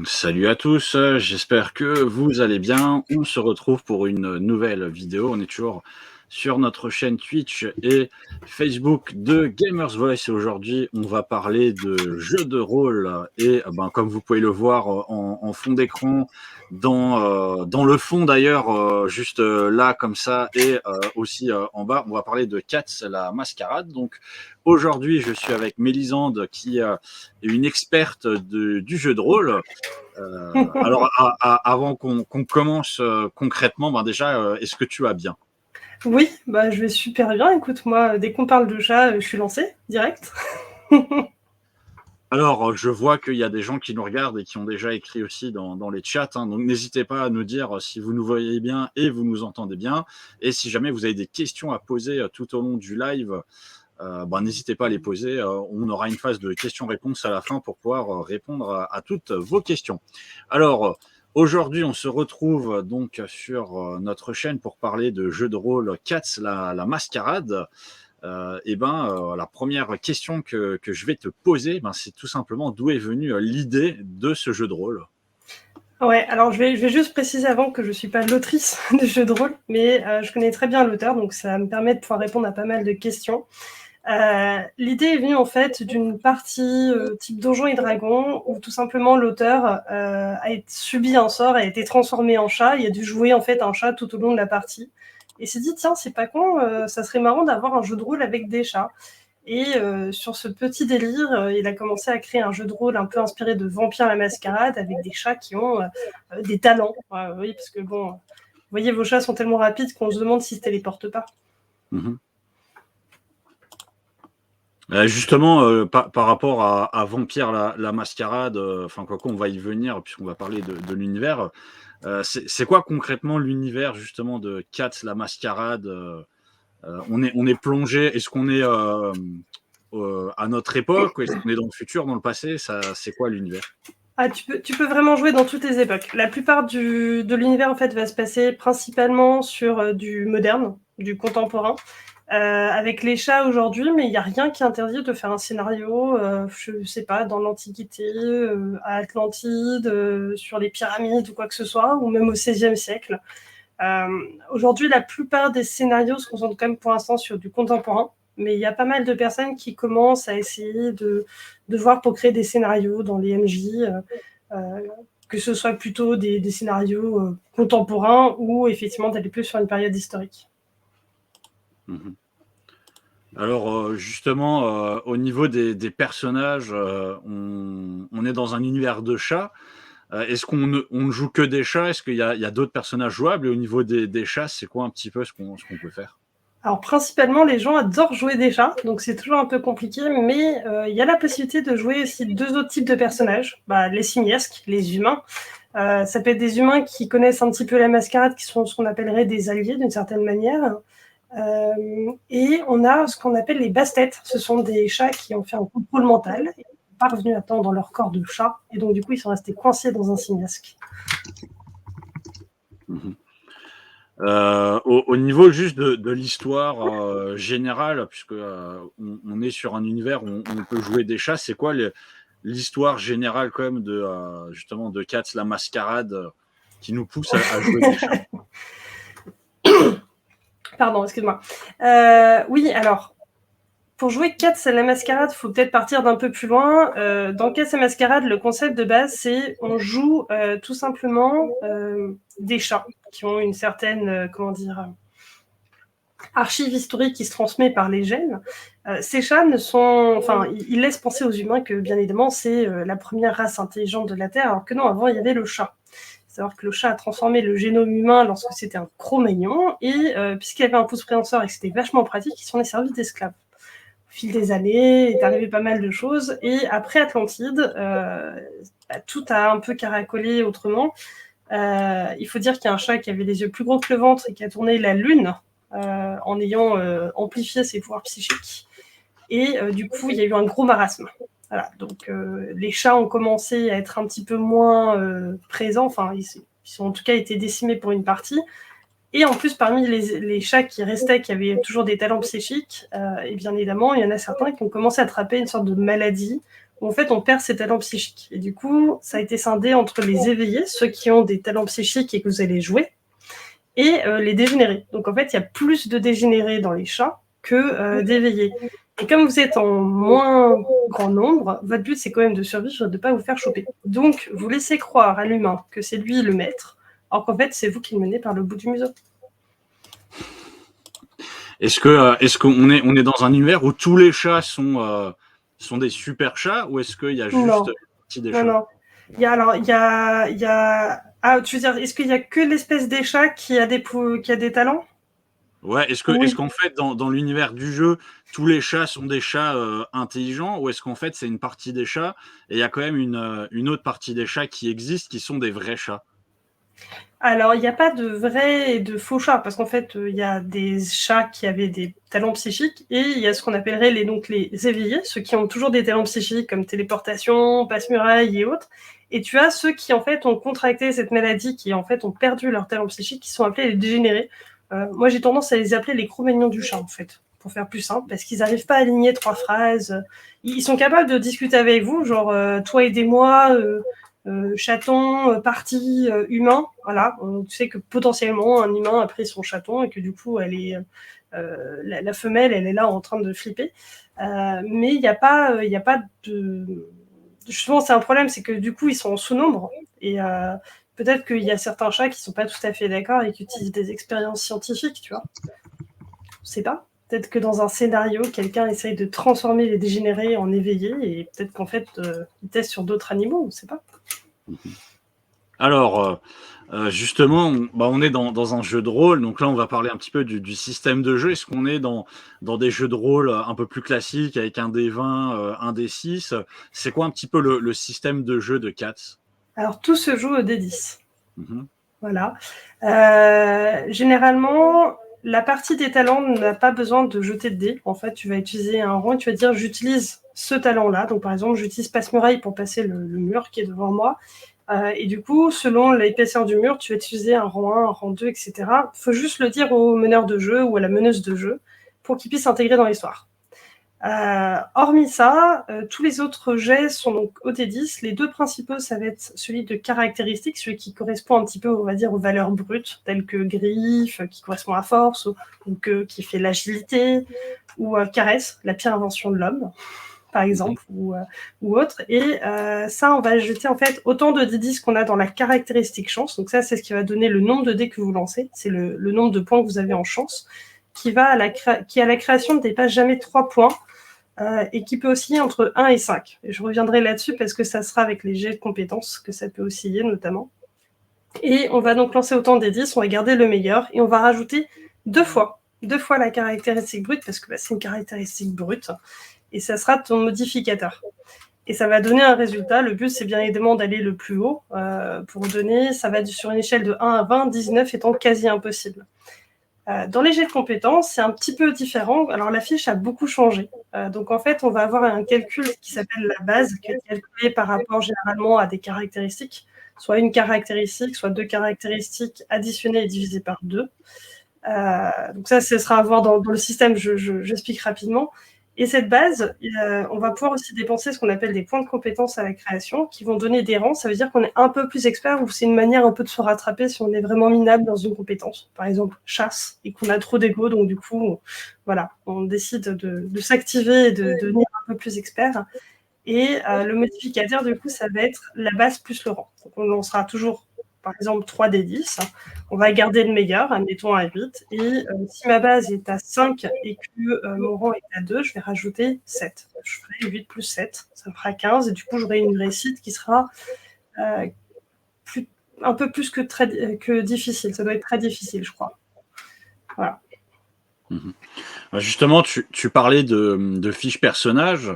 Salut à tous, j'espère que vous allez bien. On se retrouve pour une nouvelle vidéo. On est toujours sur notre chaîne Twitch et Facebook de Gamers Voice. Et aujourd'hui, on va parler de jeux de rôle. Et comme vous pouvez le voir en fond d'écran, dans le fond d'ailleurs, juste là comme ça, et aussi en bas, on va parler de Cats, la mascarade. Donc aujourd'hui, je suis avec Mélisande qui est une experte du jeu de rôle. Alors, avant qu'on commence concrètement, déjà, est-ce que tu vas bien? Oui, je vais super bien. Écoute, moi, dès qu'on parle de chat, je suis lancée, direct. Alors, je vois qu'il y a des gens qui nous regardent et qui ont déjà écrit aussi dans les chats, hein, donc n'hésitez pas à nous dire si vous nous voyez bien et vous nous entendez bien. Et si jamais vous avez des questions à poser tout au long du live, n'hésitez pas à les poser. On aura une phase de questions-réponses à la fin pour pouvoir répondre à toutes vos questions. Alors, aujourd'hui, on se retrouve donc sur notre chaîne pour parler de jeux de rôle Cats, la mascarade. La première question que je vais te poser, c'est tout simplement d'où est venue l'idée de ce jeu de rôle. Ouais, alors je vais juste préciser avant que je ne suis pas l'autrice du jeu de rôle, mais je connais très bien l'auteur, donc ça me permet de pouvoir répondre à pas mal de questions. L'idée est venue en fait d'une partie type Donjons et Dragons, où tout simplement l'auteur a subi un sort, a été transformé en chat, il a dû jouer en fait un chat tout au long de la partie. Et s'est dit, tiens, c'est pas con, ça serait marrant d'avoir un jeu de rôle avec des chats. Et sur ce petit délire, il a commencé à créer un jeu de rôle un peu inspiré de Vampire la Mascarade, avec des chats qui ont des talents. Oui, parce que bon, vous voyez, vos chats sont tellement rapides qu'on se demande s'ils se téléportent pas. Justement, par rapport à Vampire la Mascarade, quoi qu'on va y venir, puisqu'on va parler de l'univers, c'est quoi concrètement l'univers justement de Cats la Mascarade? On est plongé, est-ce qu'on est à notre époque, ou est-ce qu'on est dans le futur, dans le passé? C'est quoi l'univers? Tu peux vraiment jouer dans toutes les époques. La plupart de l'univers en fait va se passer principalement sur du moderne, du contemporain, avec les chats aujourd'hui, mais il n'y a rien qui interdit de faire un scénario, je sais pas, dans l'Antiquité, à Atlantide, sur les pyramides ou quoi que ce soit, ou même au XVIe siècle. Aujourd'hui, la plupart des scénarios se concentrent quand même pour l'instant sur du contemporain, mais il y a pas mal de personnes qui commencent à essayer de voir pour créer des scénarios dans les MJ, que ce soit plutôt des scénarios contemporains ou effectivement d'aller plus sur une période historique. Alors justement, au niveau des personnages, on est dans un univers de chats. Est-ce qu'on ne joue que des chats? Est-ce qu'il y a d'autres personnages jouables? Et au niveau des chats, c'est quoi un petit peu ce qu'on peut faire? Alors principalement, les gens adorent jouer des chats, donc c'est toujours un peu compliqué, mais il y a la possibilité de jouer aussi deux autres types de personnages, les simiesques, les humains. Ça peut être des humains qui connaissent un petit peu la mascarade, qui sont ce qu'on appellerait des alliés d'une certaine manière. Et on a ce qu'on appelle les basses-têtes. Ce sont des chats qui ont fait un contrôle mental, et sont pas revenus à temps dans leur corps de chat, et donc du coup ils sont restés coincés dans un simiesque. Au niveau juste de l'histoire générale, puisque on est sur un univers où on peut jouer des chats, c'est quoi l'histoire générale quand même justement de Cats la mascarade qui nous pousse à jouer des chats? Pardon, excuse-moi. Oui, alors, pour jouer Cats à la mascarade, il faut peut-être partir d'un peu plus loin. Dans Cats à la mascarade, le concept de base, c'est on joue tout simplement des chats qui ont une certaine, archive historique qui se transmet par les gènes. Ces chats ils laissent penser aux humains que, bien évidemment, c'est la première race intelligente de la Terre, alors que non, avant, il y avait le chat. Savoir que le chat a transformé le génome humain lorsque c'était un Cro-Magnon, et puisqu'il y avait un pouce préhenseur et que c'était vachement pratique, ils s'en est servi d'esclaves. Au fil des années, il est arrivé pas mal de choses, et après Atlantide, tout a un peu caracolé autrement. Il faut dire qu'il y a un chat qui avait les yeux plus gros que le ventre et qui a tourné la lune en ayant amplifié ses pouvoirs psychiques. Et du coup, il y a eu un gros marasme. Voilà, donc les chats ont commencé à être un petit peu moins présents, enfin ils ont en tout cas été décimés pour une partie. Et en plus, parmi les chats qui restaient, qui avaient toujours des talents psychiques, et bien évidemment, il y en a certains qui ont commencé à attraper une sorte de maladie où en fait on perd ses talents psychiques. Et du coup, ça a été scindé entre les éveillés, ceux qui ont des talents psychiques et que vous allez jouer, et les dégénérés. Donc en fait, il y a plus de dégénérés dans les chats que d'éveillés. Et comme vous êtes en moins grand nombre, votre but c'est quand même de survivre et de ne pas vous faire choper. Donc vous laissez croire à l'humain que c'est lui le maître, alors qu'en fait c'est vous qui le menez par le bout du museau. Est-ce qu'on est dans un univers où tous les chats sont des super chats, ou est-ce qu'il y a juste une partie des chats? Non. Il y a... Ah, tu veux dire, est-ce qu'il y a que l'espèce des chats qui a des talents? Ouais, est-ce qu'en fait, dans l'univers du jeu, tous les chats sont des chats intelligents, ou est-ce qu'en fait, c'est une partie des chats, et il y a quand même une autre partie des chats qui existent, qui sont des vrais chats? Alors, il n'y a pas de vrais et de faux chats, parce qu'en fait, il y a des chats qui avaient des talents psychiques, et il y a ce qu'on appellerait les éveillés, ceux qui ont toujours des talents psychiques, comme téléportation, passe-muraille et autres. Et tu as ceux qui, en fait, ont contracté cette maladie, qui, en fait, ont perdu leurs talents psychiques, qui sont appelés les dégénérés. Moi, j'ai tendance à les appeler les Cro-Magnons du chat, en fait, pour faire plus simple, parce qu'ils n'arrivent pas à aligner 3 phrases. Ils sont capables de discuter avec vous, genre, toi aidez-moi, chaton, partie, humain, voilà. Tu sais que potentiellement un humain a pris son chaton et que du coup la femelle elle est là en train de flipper. Mais il n'y a pas de... Justement c'est un problème, c'est que du coup ils sont en sous-nombre et peut-être qu'il y a certains chats qui sont pas tout à fait d'accord et qui utilisent des expériences scientifiques, tu vois. Je sais pas. Peut-être que dans un scénario, quelqu'un essaye de transformer les dégénérés en éveillés et peut-être qu'en fait, ils testent sur d'autres animaux, on ne sait pas. Alors, justement, on est dans un jeu de rôle, donc là, on va parler un petit peu du système de jeu. Est-ce qu'on est dans des jeux de rôle un peu plus classiques, avec un dé 20, un dé 6? C'est quoi un petit peu le système de jeu de Cats? Alors, tout se joue au dé 10. Mmh. Voilà. Généralement, la partie des talents n'a pas besoin de jeter de dés. En fait, tu vas utiliser un rond et tu vas dire j'utilise ce talent-là. Donc, par exemple, j'utilise passe-muraille pour passer le mur qui est devant moi. Et du coup, selon l'épaisseur du mur, tu vas utiliser un rang 1, un rang 2, etc. Il faut juste le dire au meneur de jeu ou à la meneuse de jeu pour qu'il puisse s'intégrer dans l'histoire. Hormis ça, tous les autres jets sont donc au D10. Les deux principaux, ça va être celui de caractéristiques, celui qui correspond un petit peu, on va dire, aux valeurs brutes, telles que griffe, qui correspond à force, ou qui fait l'agilité, ou caresse, la pire invention de l'homme, par exemple, ou autre. Et ça, on va jeter en fait autant de D10 qu'on a dans la caractéristique chance. Donc ça, c'est ce qui va donner le nombre de dés que vous lancez. C'est le nombre de points que vous avez en chance, qui à la création ne dépasse jamais 3 points. Et qui peut osciller entre 1 et 5. Et je reviendrai là-dessus parce que ça sera avec les jets de compétences que ça peut osciller notamment. Et on va donc lancer autant des 10, on va garder le meilleur et on va rajouter deux fois la caractéristique brute parce que c'est une caractéristique brute et ça sera ton modificateur. Et ça va donner un résultat. Le but, c'est bien évidemment d'aller le plus haut. Pour donner, ça va sur une échelle de 1 à 20, 19 étant quasi impossible. Dans les jets de compétences, c'est un petit peu différent. Alors, la fiche a beaucoup changé. Donc, en fait, on va avoir un calcul qui s'appelle la base, qui est calculé par rapport généralement à des caractéristiques, soit une caractéristique, soit deux caractéristiques additionnées et divisées par 2. Donc ça, ce sera à voir dans le système, j'explique rapidement. Et cette base, on va pouvoir aussi dépenser ce qu'on appelle des points de compétence à la création, qui vont donner des rangs. Ça veut dire qu'on est un peu plus expert, ou c'est une manière un peu de se rattraper si on est vraiment minable dans une compétence. Par exemple, chasse, et qu'on a trop d'ego, donc du coup, voilà, on décide de s'activer et de devenir un peu plus expert. Et le modificateur, du coup, ça va être la base plus le rang. Donc on lancera toujours, par exemple, 3 des 10. On va garder le meilleur, admettons à 8. Et si ma base est à 5 et que mon rang est à 2, je vais rajouter 7. Je ferai 8 plus 7, ça me fera 15. Et du coup, j'aurai une réussite qui sera un peu plus que difficile. Ça doit être très difficile, je crois. Voilà. Justement, tu parlais de fiches personnages.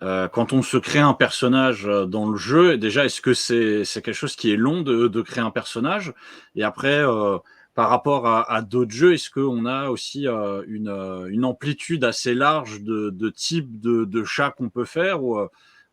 Quand on se crée un personnage dans le jeu, déjà, est-ce que c'est quelque chose qui est long de créer un personnage? Et après, par rapport à d'autres jeux, est-ce qu'on a aussi une amplitude assez large de types de chats qu'on peut faire, ou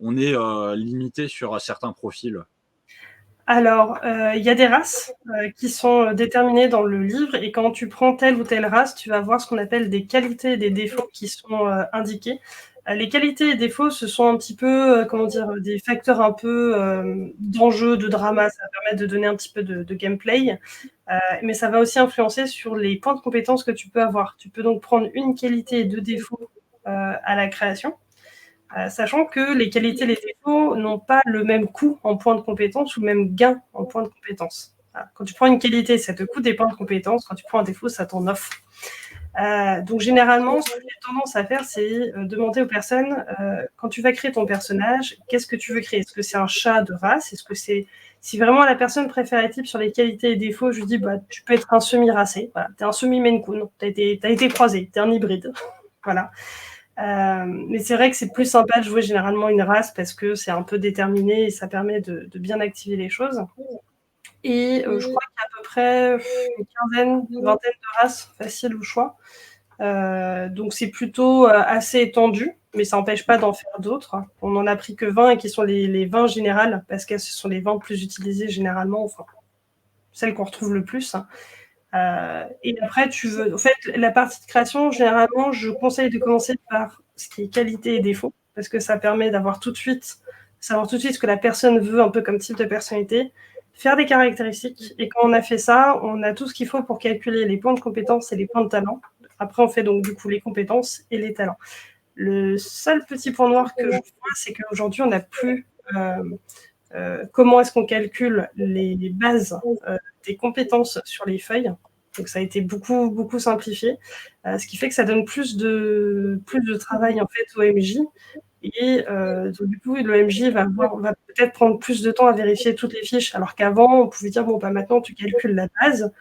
on est limité sur certains profils? Alors, il y a des races qui sont déterminées dans le livre et quand tu prends telle ou telle race, tu vas voir ce qu'on appelle des qualités et des défauts qui sont indiqués. Les qualités et défauts, ce sont un petit peu, comment dire, des facteurs un peu d'enjeu, de drama. Ça va permettre de donner un petit peu de gameplay, mais ça va aussi influencer sur les points de compétences que tu peux avoir. Tu peux donc prendre une qualité et deux défauts à la création, sachant que les qualités et les défauts n'ont pas le même coût en points de compétences ou le même gain en points de compétences. Voilà. Quand tu prends une qualité, ça te coûte des points de compétences. Quand tu prends un défaut, ça t'en offre. Donc généralement, ce que j'ai tendance à faire, c'est demander aux personnes, quand tu vas créer ton personnage, qu'est-ce que tu veux créer? Est-ce que c'est un chat de race? Est-ce que c'est... Si vraiment la personne préfère type sur les qualités et défauts, je lui dis, bah, tu peux être un semi-racé, voilà. T'es un semi-Maine Coon, t'as été croisé, t'es un hybride. Voilà. Mais c'est vrai que c'est plus sympa de jouer généralement une race parce que c'est un peu déterminé et ça permet de bien activer les choses. Et je crois qu'il y a à peu près une quinzaine, une vingtaine de races faciles au choix. Donc c'est plutôt assez étendu, mais ça n'empêche pas d'en faire d'autres. On n'en a pris que 20 et qui sont les 20 générales, parce que ce sont les 20 plus utilisées généralement, enfin celles qu'on retrouve le plus. Et après, en fait, la partie de création, généralement, je conseille de commencer par ce qui est qualité et défaut, parce que ça permet d'avoir tout de suite, savoir tout de suite ce que la personne veut, un peu comme type de personnalité, faire des caractéristiques. Et quand on a fait ça, on a tout ce qu'il faut pour calculer les points de compétences et les points de talent. Après, on fait donc du coup les compétences et les talents. Le seul petit point noir que je vois, c'est qu'aujourd'hui, on n'a plus comment est-ce qu'on calcule les bases des compétences sur les feuilles. Donc ça a été beaucoup, beaucoup simplifié, ce qui fait que ça donne plus de travail en fait au MJ. Et donc, du coup, le MJ va peut-être prendre plus de temps à vérifier toutes les fiches, alors qu'avant, on pouvait dire, bon, bah, maintenant, tu calcules la base.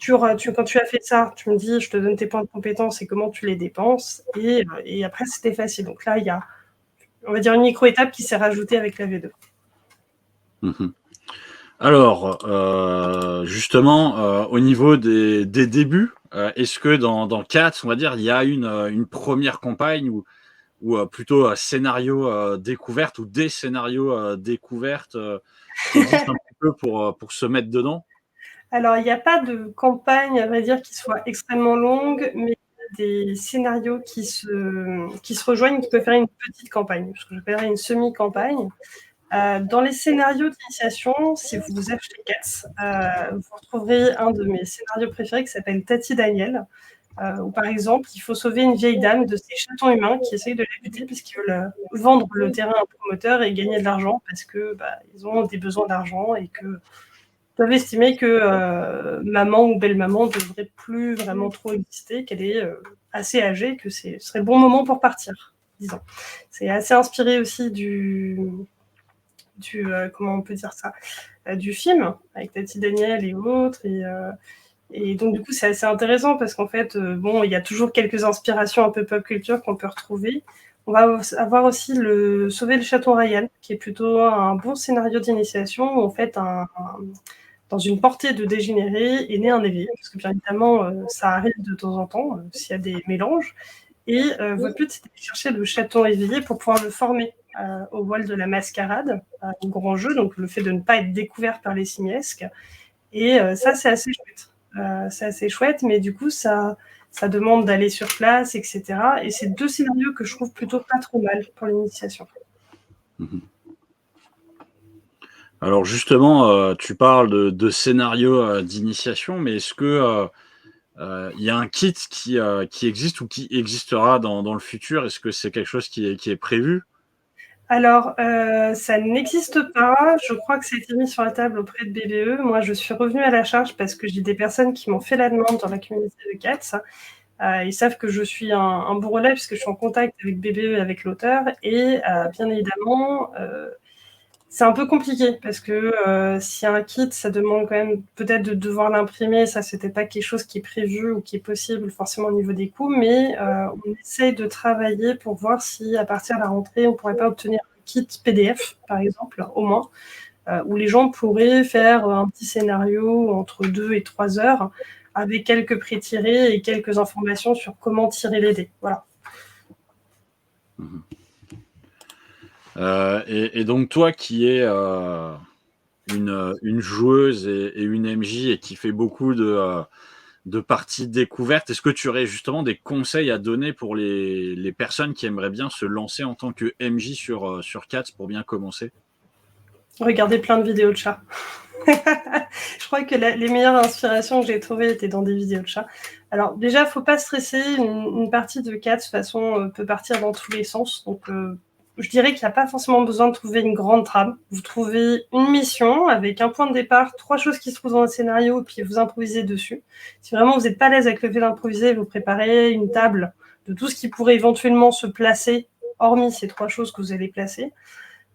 Quand tu as fait ça, tu me dis, je te donne tes points de compétences et comment tu les dépenses. Et après, c'était facile. Donc là, il y a, on va dire, une micro-étape qui s'est rajoutée avec la V2. Mmh. Alors, justement, au niveau des débuts, est-ce que dans Cats, on va dire, il y a une première campagne ou plutôt scénario découverte ou des scénarios découvertes qui existent un petit peu pour se mettre dedans? Alors, il n'y a pas de campagne, à vrai dire, qui soit extrêmement longue, mais il y a des scénarios qui se rejoignent, qui peuvent faire une petite campagne, ce que j'appellerais une semi-campagne. Dans les scénarios d'initiation, si vous achetez Cats, vous retrouverez un de mes scénarios préférés qui s'appelle Tati Daniel, où par exemple, il faut sauver une vieille dame de ces chatons humains qui essayent de la buter parce qu'ils veulent vendre le terrain à un promoteur et gagner de l'argent parce que ils ont des besoins d'argent et que peuvent estimer que maman ou belle-maman ne devrait plus vraiment trop exister, qu'elle est assez âgée, que ce serait le bon moment pour partir, disons. C'est assez inspiré aussi comment on peut dire ça, du film, avec Tati Daniel et autres, et donc du coup c'est assez intéressant parce qu'en fait, bon, il y a toujours quelques inspirations un peu pop culture qu'on peut retrouver. On va avoir aussi Sauver le Chaton Ryan, qui est plutôt un bon scénario d'initiation où en fait dans une portée de dégénéré est né un éveillé, parce que bien évidemment, ça arrive de temps en temps, s'il y a des mélanges. Et votre but, c'est de chercher le chaton éveillé pour pouvoir le former au voile de la mascarade, au grand jeu, donc le fait de ne pas être découvert par les simiesques. Et ça, c'est assez chouette. C'est assez chouette, mais du coup, ça demande d'aller sur place, etc. Et c'est deux scénarios que je trouve plutôt pas trop mal pour l'initiation. Mmh. Alors justement, tu parles de scénario d'initiation, mais est-ce que, il y a un kit qui existe ou qui existera dans le futur? Est-ce que c'est quelque chose qui est prévu? Alors, ça n'existe pas. Je crois que ça a été mis sur la table auprès de BBE. Moi, je suis revenue à la charge parce que j'ai des personnes qui m'ont fait la demande dans la communauté de Cats. Ils savent que je suis un bon relais puisque je suis en contact avec BBE et avec l'auteur. Et bien évidemment, c'est un peu compliqué parce que s'il y a un kit, ça demande quand même peut-être de devoir l'imprimer. Ça, c'était pas quelque chose qui est prévu ou qui est possible forcément au niveau des coûts, mais on essaye de travailler pour voir si à partir de la rentrée, on pourrait pas obtenir un kit PDF, par exemple, au moins, où les gens pourraient faire un petit scénario entre 2 et 3 heures avec quelques pré-tirés et quelques informations sur comment tirer les dés. Voilà. Mmh. Et donc toi qui es une joueuse et une MJ et qui fait beaucoup de partie découverte. Est-ce que tu aurais justement des conseils à donner pour les personnes qui aimeraient bien se lancer en tant que MJ sur Cats pour bien commencer? Regardez plein de vidéos de chats. Je crois que les meilleures inspirations que j'ai trouvées étaient dans des vidéos de chats. Alors déjà, faut pas stresser. Une partie de Cats, de toute façon, peut partir dans tous les sens. Donc, je dirais qu'il n'y a pas forcément besoin de trouver une grande trame. Vous trouvez une mission avec un point de départ, 3 choses qui se trouvent dans le scénario, puis vous improvisez dessus. Si vraiment vous n'êtes pas à l'aise avec le fait d'improviser, vous préparez une table de tout ce qui pourrait éventuellement se placer, hormis ces 3 choses que vous allez placer.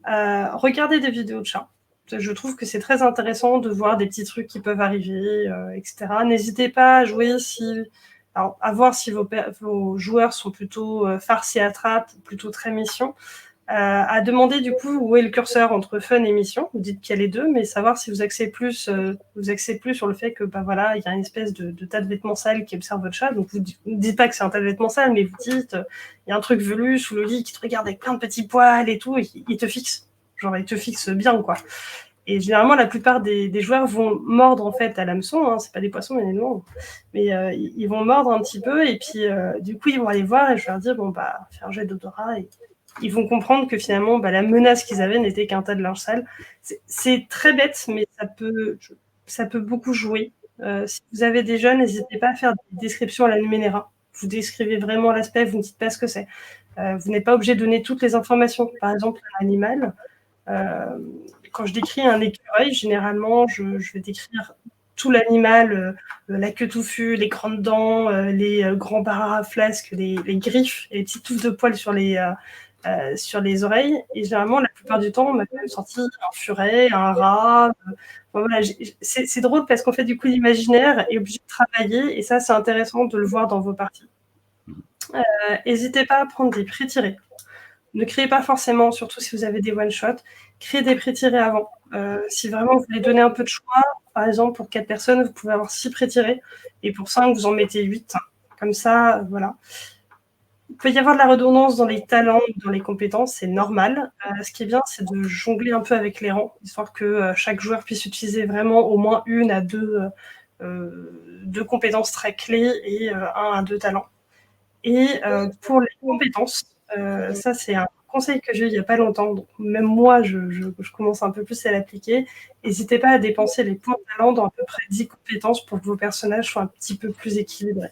Regardez des vidéos de chats. Je trouve que c'est très intéressant de voir des petits trucs qui peuvent arriver, etc. N'hésitez pas à jouer alors, à voir si vos joueurs sont plutôt farce et attrape ou plutôt très mission. À demander du coup où est le curseur entre fun et mission. Vous dites qu'il y a les deux, mais savoir si vous axez plus sur le fait que voilà, il y a une espèce de tas de vêtements sales qui observe votre chat. Donc vous ne dites pas que c'est un tas de vêtements sales, mais vous dites il y a un truc velu sous le lit qui te regarde avec plein de petits poils et tout, et il te fixe. Genre il te fixe bien, quoi. Et généralement, la plupart des joueurs vont mordre en fait à l'hameçon. Hein, c'est pas des poissons, mais des noix. Mais ils vont mordre un petit peu, et puis du coup, ils vont aller voir, et je vais leur dire bon bah, fais un jet d'odorat, et ils vont comprendre que finalement, la menace qu'ils avaient n'était qu'un tas de linge sale. C'est très bête, mais ça peut beaucoup jouer. Si vous avez des jeunes, n'hésitez pas à faire des descriptions à la Numenera. Vous décrivez vraiment l'aspect, vous ne dites pas ce que c'est. Vous n'êtes pas obligé de donner toutes les informations. Par exemple, un animal, quand je décris un écureuil, généralement, je vais décrire tout l'animal, la queue touffue, les grandes dents, les grands barres à flasque, les griffes et les petites touffes de poils sur les oreilles. Et généralement, la plupart du temps, on m'a quand même sorti un furet, un rat. Voilà, c'est drôle parce qu'en fait, du coup, l'imaginaire est obligé de travailler, et ça, c'est intéressant de le voir dans vos parties. N'hésitez pas à prendre des pré-tirés. Ne créez pas forcément, surtout si vous avez des one-shots, créez des pré-tirés avant. Si vraiment vous voulez donner un peu de choix, par exemple, pour 4 personnes, vous pouvez avoir 6 pré-tirés, et pour 5, vous en mettez 8. Comme ça, voilà. Il peut y avoir de la redondance dans les talents, dans les compétences, c'est normal. Ce qui est bien, c'est de jongler un peu avec les rangs, histoire que chaque joueur puisse utiliser vraiment au moins 1 à 2 compétences très clés et 1 à 2 talents. Et pour les compétences, ça c'est un conseil que j'ai eu il n'y a pas longtemps, donc même moi je commence un peu plus à l'appliquer. N'hésitez pas à dépenser les points de talent dans à peu près 10 compétences pour que vos personnages soient un petit peu plus équilibrés.